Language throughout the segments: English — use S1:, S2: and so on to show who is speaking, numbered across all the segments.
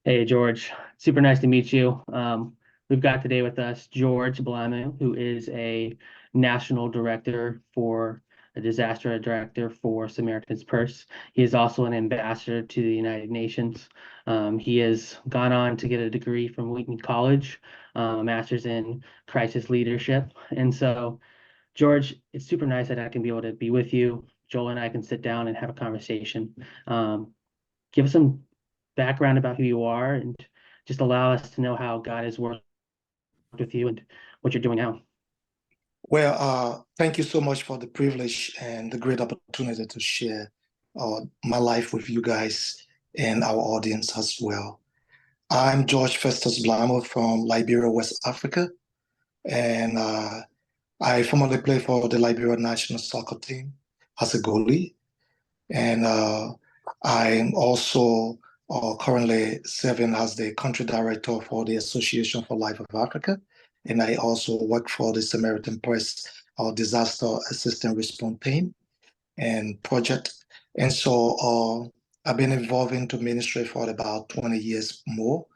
S1: Hey, George. Super nice to meet you. We've got today with us George Blamoh, who is a national director for a disaster director for Samaritan's Purse. He is also an ambassador to the United Nations. He has gone on to get a degree from Wheaton College, a master's in crisis leadership. And so, George, it's super nice that I can be able to be with you. Joel and I can sit down and have a conversation. Give us some background about who you are and just allow us to know how God has worked with you and what you're doing now.
S2: Thank you so much for the privilege and the great opportunity to share my life with you guys and our audience as well. I'm George Festus Blamoh from Liberia, West Africa, and I formerly played for the Liberia national soccer team as a goalie. And I'm also currently serving as the country director for the Association for Life of Africa. And I also work for the Samaritan Press Disaster Assistance Response Team and project. And so I've been involved into ministry for about 20 years more.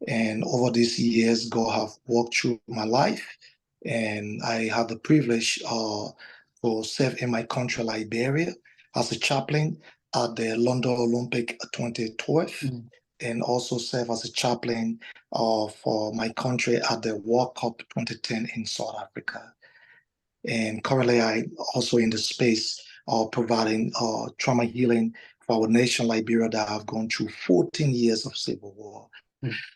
S2: And over these years, God have walked through my life. And I have the privilege to serve in my country, Liberia, as a chaplain at the London Olympic 2012, and also serve as a chaplain for my country at the World Cup 2010 in South Africa. And currently, I also in the space of providing trauma healing for our nation, Liberia, that have gone through 14 years of civil war.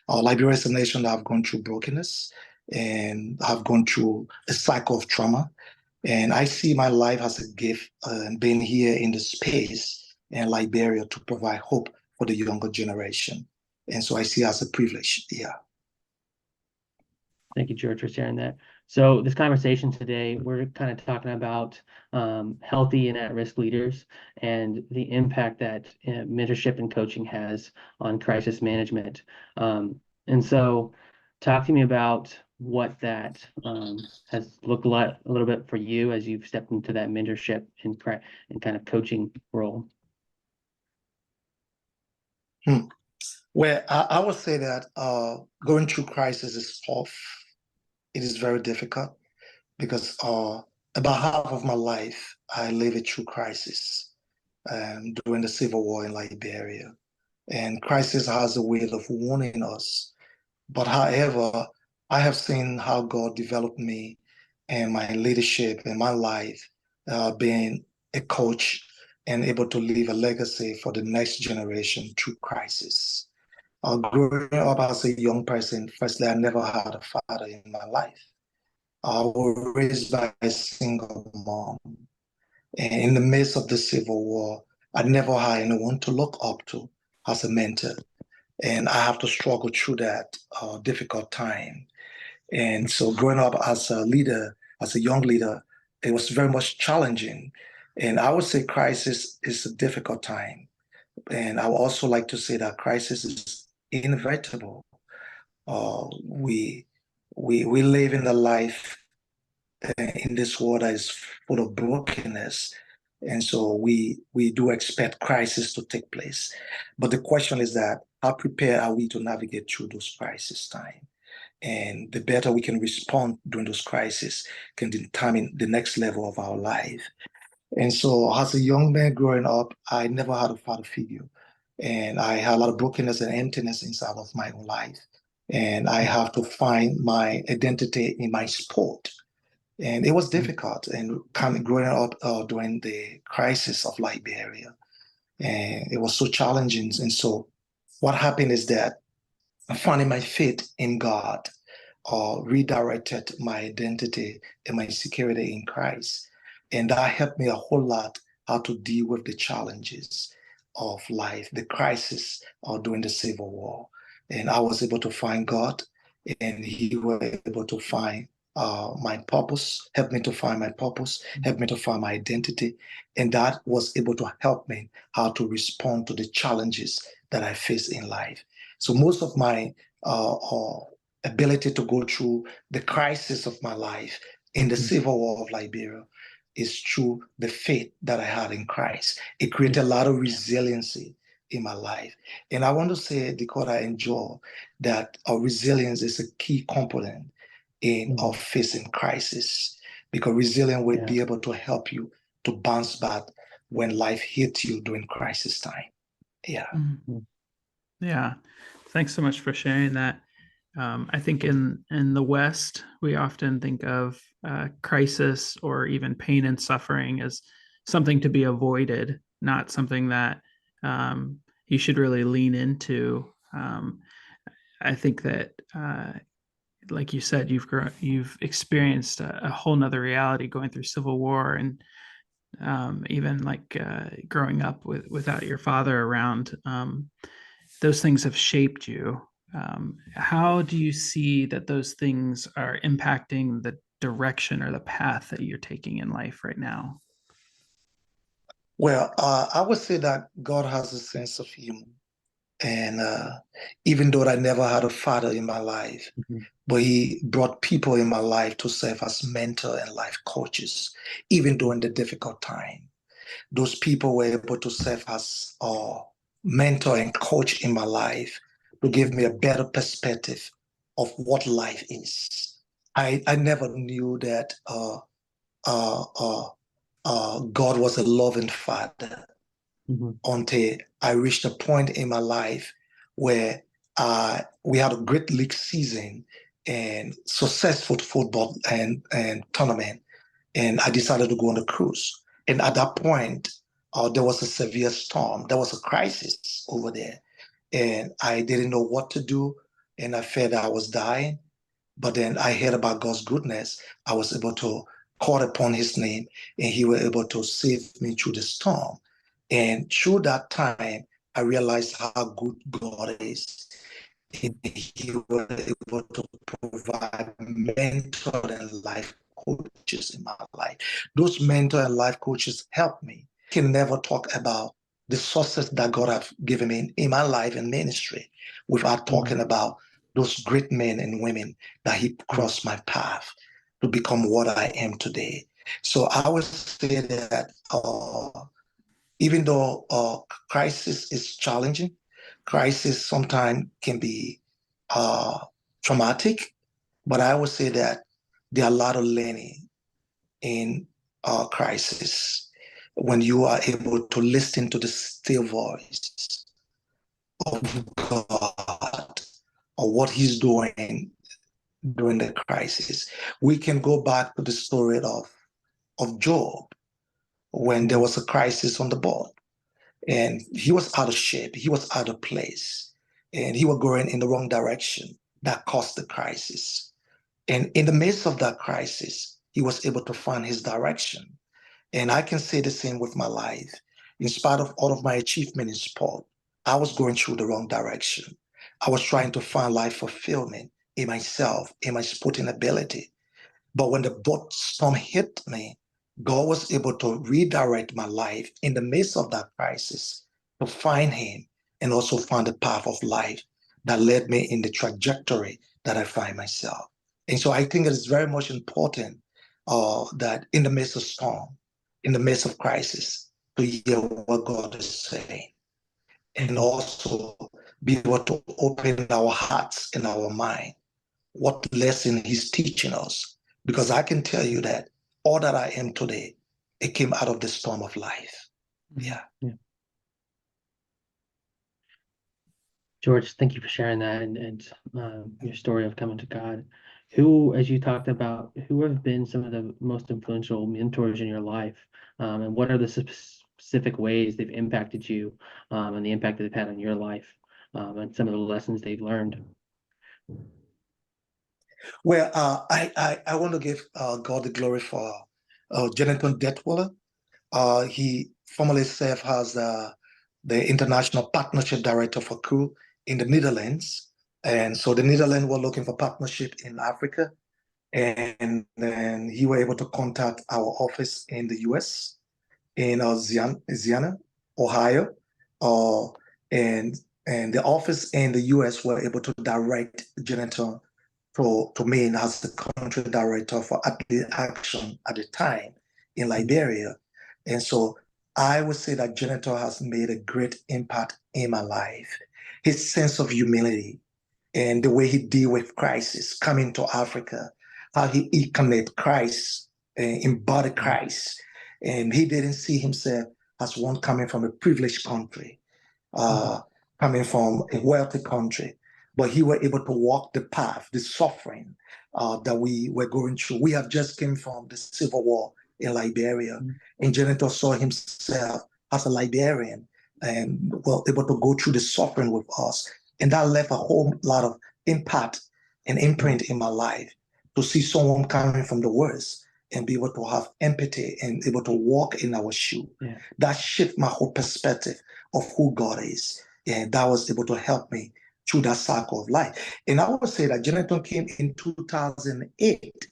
S2: Liberia is a nation that have gone through brokenness and have gone through a cycle of trauma. And I see my life as a gift and being here in the space in Liberia to provide hope for the younger generation. And so I see it as a privilege. Yeah.
S1: Thank you, George, for sharing that. So this conversation today, we're kind of talking about healthy and at-risk leaders and the impact that mentorship and coaching has on crisis management. And so talk to me about what that has looked like a little bit for you as you've stepped into that mentorship and kind of coaching role.
S2: Well, I would say that going through crisis is tough. It is very difficult because about half of my life, I lived through crisis during the civil war in Liberia. And crisis has a way of warning us. But however, I have seen how God developed me and my leadership in my life, being a coach and able to leave a legacy for the next generation through crisis. Growing up as a young person, firstly, I never had a father in my life. I was raised by a single mom. And in the midst of the Civil War, I never had anyone to look up to as a mentor. And I have to struggle through that difficult time. And so growing up as a leader, as a young leader, it was very much challenging. And I would say crisis is a difficult time. And I would also like to say that crisis is inevitable. We live in a life in this world that is full of brokenness. And so we do expect crisis to take place. But the question is that how prepared are we to navigate through those crisis time? And the better we can respond during those crises can determine the next level of our life. And so as a young man growing up, I never had a father figure. And I had a lot of brokenness and emptiness inside of my own life. And I have to find my identity in my sport. And it was difficult and growing up during the crisis of Liberia. And it was so challenging. And so what happened is that finding my faith in God redirected my identity and my security in Christ. And that helped me a whole lot how to deal with the challenges of life, the crisis during the Civil War. And I was able to find God, and He was able to find my purpose, helped me to find my purpose, helped me to find my identity. And that was able to help me how to respond to the challenges that I face in life. So most of my ability to go through the crisis of my life in the Civil War of Liberia is through the faith that I had in Christ. It created a lot of resiliency in my life. And I want to say, Dakota and Joel, that resilience is a key component in of facing crisis, because resilience will be able to help you to bounce back when life hits you during crisis time. Yeah.
S3: Yeah. Thanks so much for sharing that. I think in the West, we often think of crisis or even pain and suffering as something to be avoided, not something that you should really lean into. I think that, like you said, you've experienced a whole nother reality going through civil war, and even like growing up without your father around. Those things have shaped you. How do you see that those things are impacting the direction or the path that you're taking in life right now?
S2: Well, I would say that God has a sense of humor. And even though I never had a father in my life, but he brought people in my life to serve as mentor and life coaches, even during the difficult time. Those people were able to serve as mentor and coach in my life to give me a better perspective of what life is. I never knew that God was a loving father until I reached a point in my life where we had a great league season and successful football and tournament, and I decided to go on a cruise. And at that point, there was a severe storm. There was a crisis over there, and I didn't know what to do, and I felt that I was dying. But then I heard about God's goodness. I was able to call upon his name, and he was able to save me through the storm. And through that time, I realized how good God is. He was able to provide mentor and life coaches in my life. Those mentor and life coaches helped me. I can never talk about the success that God has given me in my life and ministry without talking about those great men and women that he crossed my path to become what I am today. So I would say that even though crisis is challenging, crisis sometimes can be traumatic, but I would say that there are a lot of learning in crisis when you are able to listen to the still voice of God or what he's doing during the crisis. We can go back to the story of Job when there was a crisis on the board. And he was out of shape. He was out of place. And he was going in the wrong direction. That caused the crisis. And in the midst of that crisis, he was able to find his direction. And I can say the same with my life. In spite of all of my achievement in sport, I was going through the wrong direction. I was trying to find life fulfillment in myself, in my sporting ability. But when the boat storm hit me, God was able to redirect my life in the midst of that crisis to find him and also find the path of life that led me in the trajectory that I find myself. And so I think it is very much important that in the midst of storm, in the midst of crisis, to hear what God is saying and also be able to open our hearts and our mind, what lesson he's teaching us. Because I can tell you that all that I am today, it came out of the storm of life. Yeah.
S1: George, thank you for sharing that and your story of coming to God. Who, as you talked about, who have been some of the most influential mentors in your life, and what are the specific ways they've impacted you, and the impact that they've had on your life, and some of the lessons they've learned?
S2: Well, I want to give God the glory for Jonathan Detwiller. He formerly served as the International Partnership Director for CRU in the Netherlands. And so the Netherlands were looking for partnership in Africa. And then he were able to contact our office in the US, in Ziana, Ohio. And the office in the US were able to direct Jonathan to me as the country director for Athlete Action at the time in Liberia. And so I would say that Janitor has made a great impact in my life. His sense of humility and the way he deal with crisis, coming to Africa, how he incarnate Christ, embody Christ, and he didn't see himself as one coming from a privileged country, coming from a wealthy country, but he were able to walk the path, the suffering that we were going through. We have just came from the civil war in Liberia, and Janitor saw himself as a Liberian and well able to go through the suffering with us. And that left a whole lot of impact and imprint in my life to see someone coming from the worst and be able to have empathy and able to walk in our shoe. Yeah. That shifted my whole perspective of who God is. And that was able to help me through that cycle of life. And I would say that Jonathan came in 2008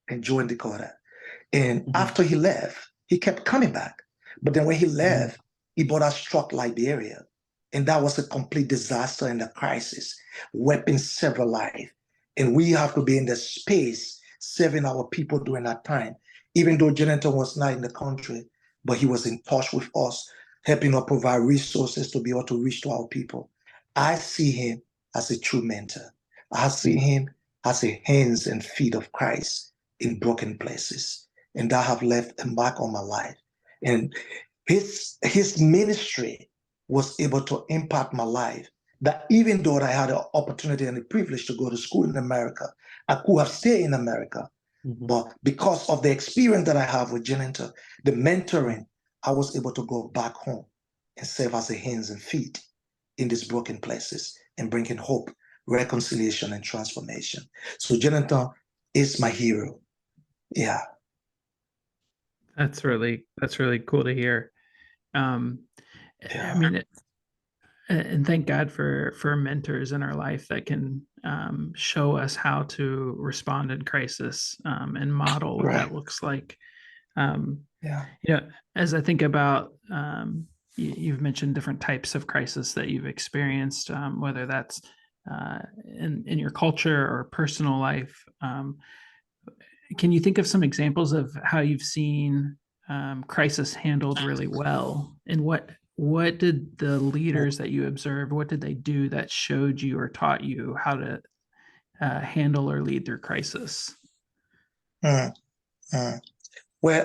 S2: and joined Dakota. And after he left, he kept coming back. But then when he left, Ebola struck Liberia. And that was a complete disaster and a crisis, wiping several lives. And we have to be in the space serving our people during that time. Even though Jonathan was not in the country, but he was in touch with us, helping us provide resources to be able to reach to our people. I see him as a true mentor. I see him as the hands and feet of Christ in broken places. And that have left a mark on my life. And his ministry was able to impact my life. That even though I had the opportunity and the privilege to go to school in America, I could have stayed in America. But because of the experience that I have with Janenta, the mentoring, I was able to go back home and serve as a hands and feet in these broken places and bringing hope, reconciliation, and transformation. So Janenta is my hero. Yeah.
S3: That's really cool to hear. I mean, and thank God for mentors in our life that can show us how to respond in crisis and model what that looks like. As I think about, you've mentioned different types of crisis that you've experienced, whether that's in your culture or personal life. Can you think of some examples of how you've seen crisis handled really well, and what did the leaders that you observed, what did they do that showed you or taught you how to handle or lead through crisis?
S2: Well,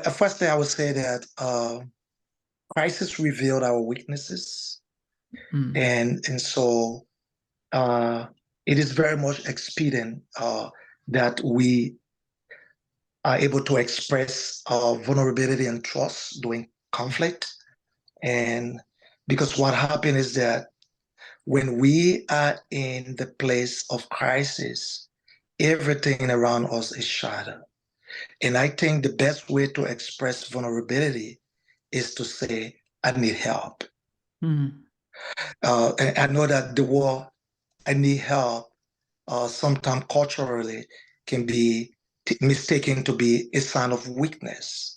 S2: firstly, I would say that crisis revealed our weaknesses, and so it is very much expedient that we are able to express vulnerability and trust during conflict. And because what happened is that when we are in the place of crisis, everything around us is shattered. And I think the best way to express vulnerability is to say, I need help. And I know that the word, I need help, sometimes culturally can be mistaken to be a sign of weakness.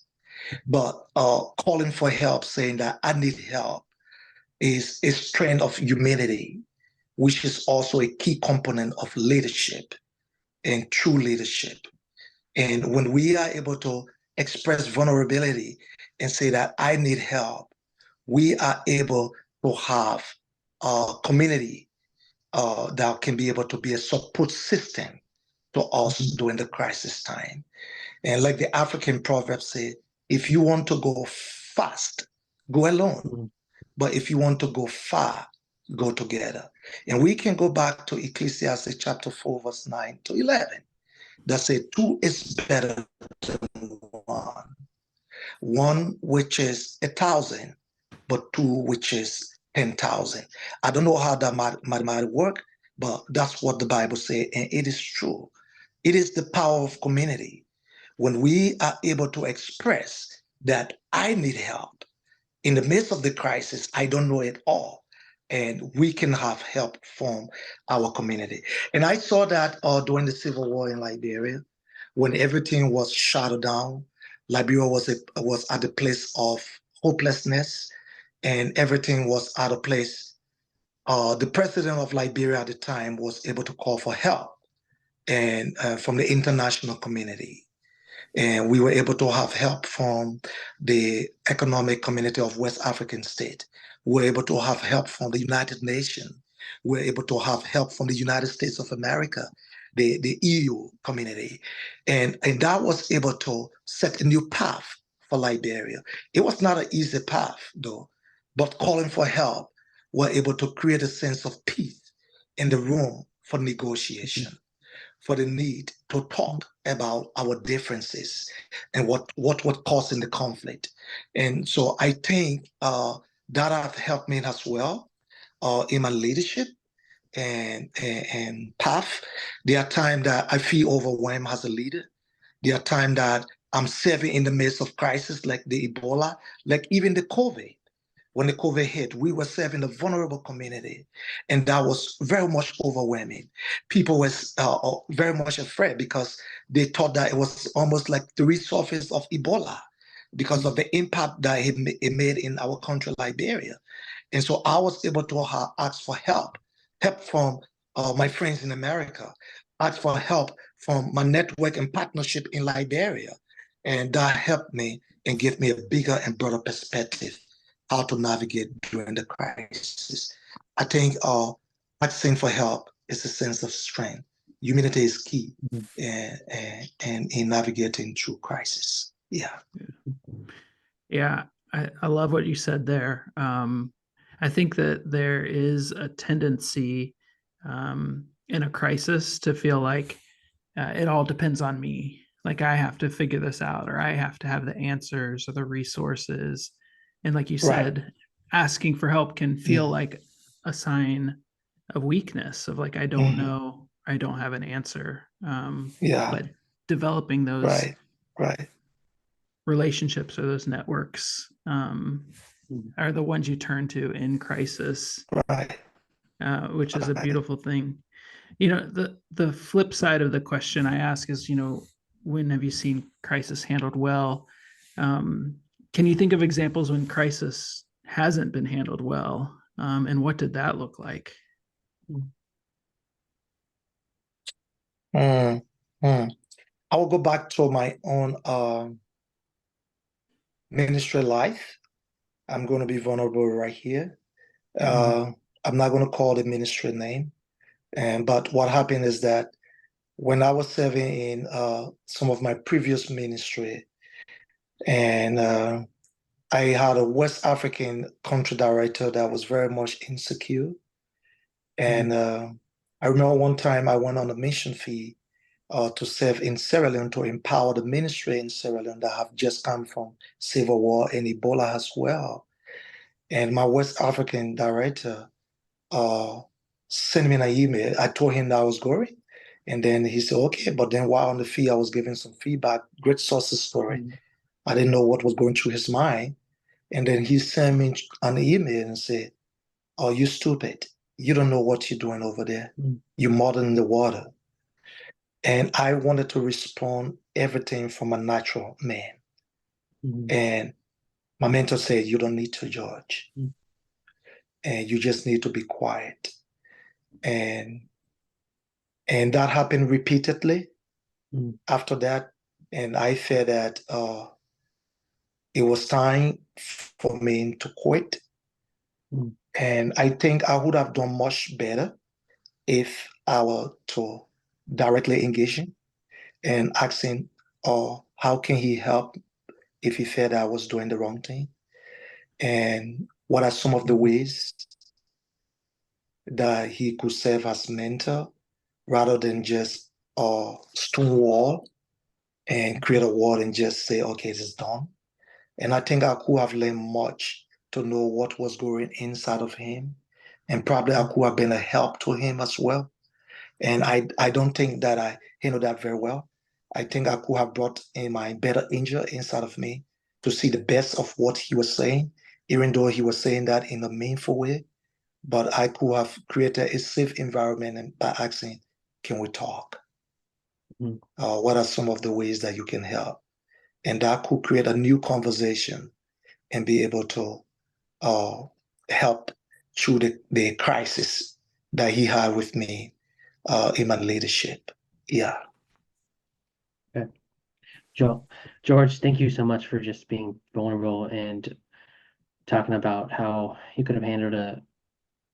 S2: But calling for help, saying that I need help, is a strength of humility, which is also a key component of leadership and true leadership. And when we are able to express vulnerability and say that I need help, we are able to have a community that can be able to be a support system to us during the crisis time. And like the African proverbs say, if you want to go fast, go alone. But if you want to go far, go together. And we can go back to Ecclesiastes chapter 4, verse 9 to 11. That say two is better than one. One which is 1,000, but two which is 10,000. I don't know how that might work, but that's what the Bible says, and it is true. It is the power of community. When we are able to express that I need help, in the midst of the crisis, I don't know it all, and we can have help from our community. And I saw that during the civil war in Liberia, when everything was shut down. Liberia was at the place of hopelessness, and everything was out of place. The president of Liberia at the time was able to call for help and from the international community. And we were able to have help from the Economic Community of West African States. We were able to have help from the United Nations. We were able to have help from the United States of America, the EU community. And that was able to set a new path for Liberia. It was not an easy path, though, but calling for help, we're able to create a sense of peace in the room for negotiation, for the need to talk about our differences and what was causing the conflict. And so I think that have helped me as well in my leadership and path. There are times that I feel overwhelmed as a leader. There are times that I'm serving in the midst of crisis like the Ebola, like even the COVID. When the COVID hit, we were serving a vulnerable community, and that was very much overwhelming. People were very much afraid because they thought that it was almost like the resurface of Ebola because of the impact that it made in our country, Liberia. And so I was able to ask for help from my friends in America, ask for help from my network and partnership in Liberia. And that helped me and gave me a bigger and broader perspective how to navigate during the crisis. I think asking for help is a sense of strength. Humility is key and in navigating through crisis. Yeah.
S3: Yeah, I love what you said there. I think that there is a tendency in a crisis to feel like it all depends on me. Like I have to figure this out, or I have to have the answers or the resources. And like you said, asking for help can feel like a sign of weakness, of like, I don't know, I don't have an answer. But developing those relationships or those networks are the ones you turn to in crisis, which is a beautiful thing. You know, the flip side of the question I ask is, you know, when have you seen crisis handled well? Can you think of examples when crisis hasn't been handled well? And what did that look like?
S2: I will go back to my own ministry life. I'm going to be vulnerable right here. I'm not going to call the ministry name. But what happened is that when I was serving in some of my previous ministry, and I had a West African country director that was very much insecure. And I remember one time I went on a mission field to serve in Sierra Leone to empower the ministry in Sierra Leone that have just come from civil war and Ebola as well. And my West African director sent me an email. I told him that I was going. And then he said, okay. But then while on the field, I was giving some feedback, great success story. I didn't know what was going through his mind. And then he sent me an email and said, oh, you stupid. You don't know what you're doing over there. You're muddying the water. And I wanted to respond everything from a natural man. And my mentor said, you don't need to judge. And you just need to be quiet. And that happened repeatedly after that. And I felt that it was time for me to quit. And I think I would have done much better if I were to directly engage him and asking, how can he help if he felt I was doing the wrong thing? And what are some of the ways that he could serve as mentor rather than just stonewall and create a wall and just say, okay, it's done. And I think I could have learned much to know what was going inside of him. And probably I could have been a help to him as well. And I don't think that I handled that very well. I think I could have brought in my better angel inside of me to see the best of what he was saying, even though he was saying that in a meaningful way. But I could have created a safe environment and by asking, can we talk? What are some of the ways that you can help? And that could create a new conversation and be able to help through the crisis that he had with me in my leadership. Yeah.
S1: Okay. George, thank you so much for just being vulnerable and talking about how you could have handled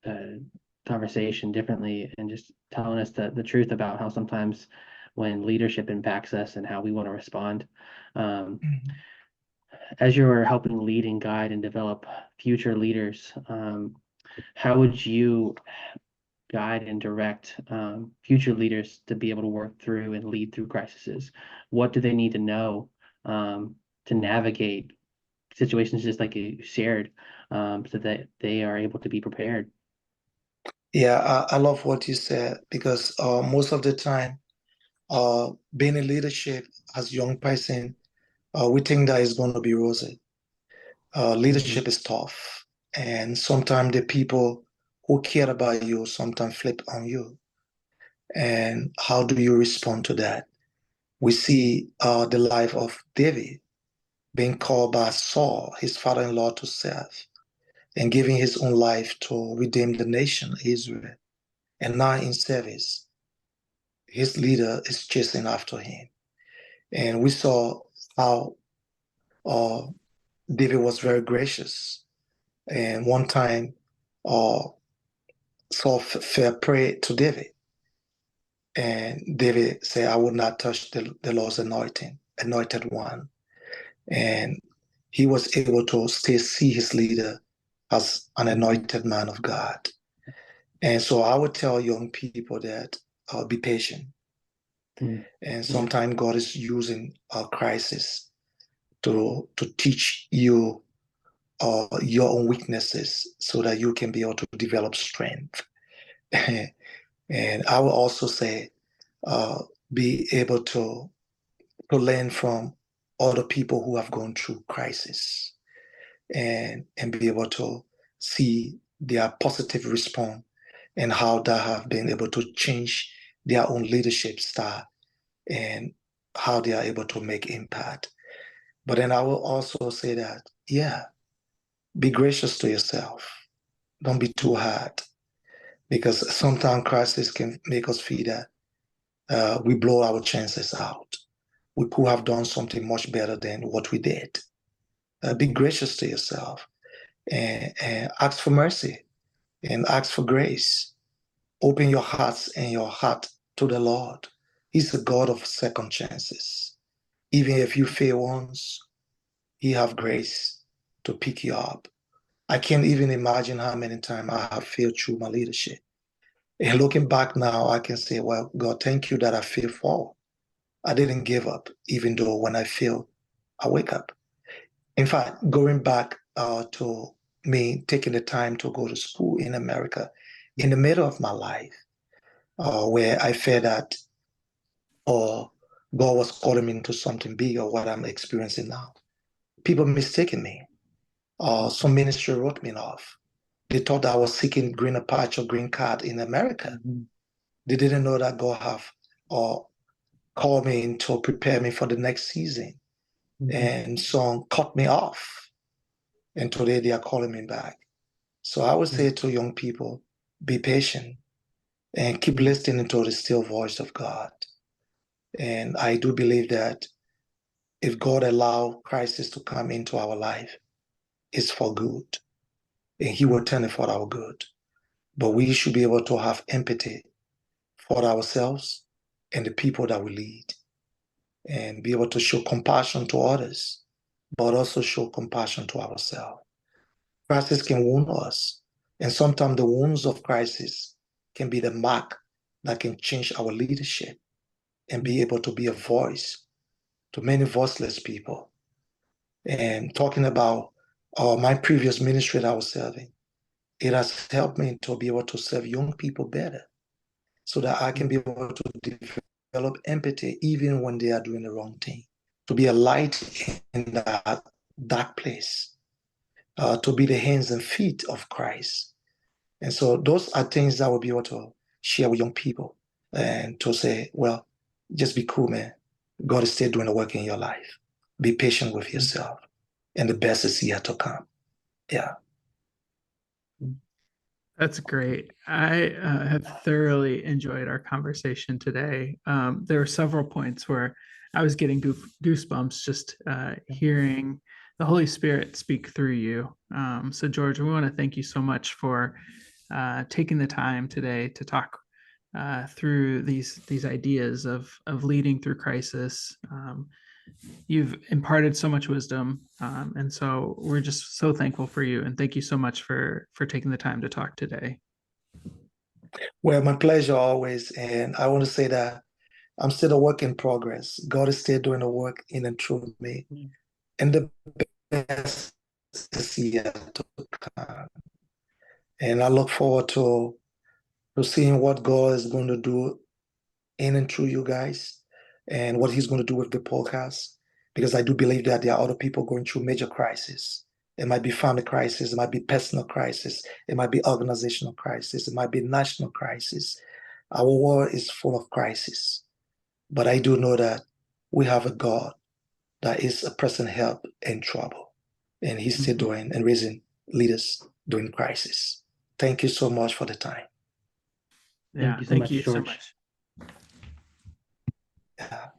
S1: a conversation differently and just telling us the truth about how sometimes when leadership impacts us and how we want to respond. Um,
S2: Mhm.
S1: as you're helping lead and guide and develop future leaders, how would you guide and direct future leaders to be able to work through and lead through crises? What do they need to know to navigate situations just like you shared, so that they are able to be prepared?
S2: Yeah, I love what you said because most of the time, being in leadership as a young person, we think that it's going to be rosy.
S1: Mhm.
S2: Leadership is tough, and sometimes the people who care about you sometimes flip on you. And how do you respond to that? We see the life of David being called by Saul, his father-in-law, to serve and giving his own life to redeem the nation, Israel. And now in service, his leader is chasing after him. And we saw how uh, David was very gracious. And one time, uh, Saul fell prey to David. And David said, I will not touch the Lord's anointed one. And he was able to still see his leader as an anointed man of God. And so I would tell young people that be patient.
S1: Mhm.
S2: And
S1: Yeah.
S2: sometimes God is using a crisis to teach you your own weaknesses so that you can be able to develop strength. And I will also say, uh, be able to learn from other people who have gone through crisis and be able to see their positive response and how that have been able to change their own leadership style and how they are able to make impact. But then I will also say that, yeah, be gracious to yourself. Don't be too hard because sometimes crisis can make us feel that we blow our chances out. We could have done something much better than what we did. Be gracious to yourself and ask for mercy and ask for grace. Open your hearts and your heart to the Lord. He's a God of second chances. Even if you fail once, He have grace to pick you up. I can't even imagine how many times I have failed through my leadership. And looking back now, I can say, well, God, thank you that I failed forward. I didn't give up, even though when I fail, I wake up. In fact, going back to me taking the time to go to school in America in the middle of my life, where I felt that God was calling me into something bigger, what I'm experiencing now. People mistaken me. Some ministry wrote me off. They thought I was seeking greener patch or green card in America.
S1: Mhm.
S2: They didn't know that God have uh, called me in to prepare me for the next season.
S1: Mhm.
S2: And some cut me off. And today they are calling me back. So I would say to young people, be patient and keep listening to the still voice of God. And I do believe that if God allow crisis to come into our life, it's for good. And He will turn it for our good. But we should be able to have empathy for ourselves and the people that we lead and be able to show compassion to others, but also show compassion to ourselves. Crisis can wound us. And sometimes the wounds of crisis can be the mark that can change our leadership and be able to be a voice to many voiceless people. And talking about my previous ministry that I was serving, it has helped me to be able to serve young people better so that I can be able to develop empathy even when they are doing the wrong thing, to be a light in that dark place, to be the hands and feet of Christ. And so those are things that I will be able to share with young people and to say, well, just be cool, man. God is still doing the work in your life. Be patient with yourself. And the best is yet to come. Yeah.
S3: That's great. I have thoroughly enjoyed our conversation today. There are several points where I was getting goosebumps just hearing the Holy Spirit speak through you. So George, we want to thank you so much for taking the time today to talk through these ideas of leading through crisis. You've imparted so much wisdom, and so we're just so thankful for you. And thank you so much for taking the time to talk today.
S2: Well, my pleasure always. And I want to say that I'm still a work in progress. God is still doing the work in and through me. And the best is yet to come. And I look forward to seeing what God is going to do in and through you guys and what he's going to do with the podcast. Because I do believe that there are other people going through major crises. It might be family crisis, it might be personal crisis, it might be organizational crisis, it might be national crisis. Our world is full of crisis. But I do know that we have a God that is a present help in trouble. And he's still doing and raising leaders during crisis. Thank you so much for the time.
S3: Yeah, thank you so much.